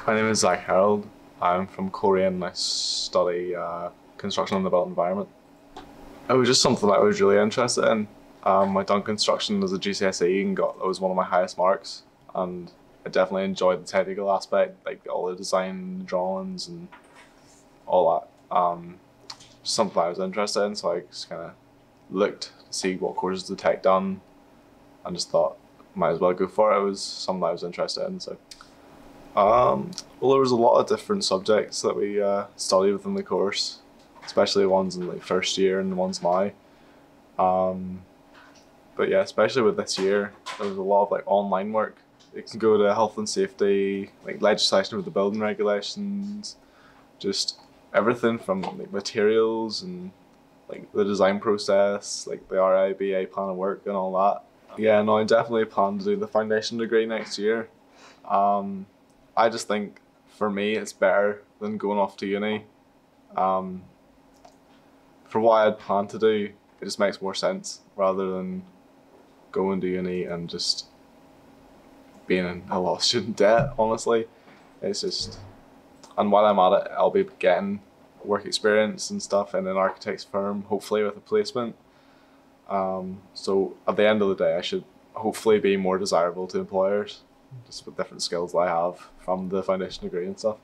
My name is Zach Harold. I'm from Korea and I study construction in the built environment. It was just something I was really interested in. I done construction as a GCSE and it was one of my highest marks. And I definitely enjoyed the technical aspect, like all the design drawings and all that. Just something I was interested in, so I just kind of looked to see what courses the tech done and just thought might as well go for it. It was something I was interested in, so. Well, there was a lot of different subjects that we studied within the course, especially ones in like first year and the ones now. Um, but yeah, especially with this year, there was a lot of like online work. You can go to health and safety, like legislation with the building regulations, just everything from like materials and like the design process, like the RIBA plan of work and all that. Yeah, no, I definitely plan to do the foundation degree next year. Um, I just think for me it's better than going off to uni. Um, for what I'd planned to do, it just makes more sense rather than going to uni and just being in a lot of student debt, honestly. It's just, and while I'm at it, I'll be getting work experience and stuff in an architect's firm, hopefully with a placement. So at the end of the day, I should hopefully be more desirable to employers, just with different skills that I have from the foundation degree and stuff.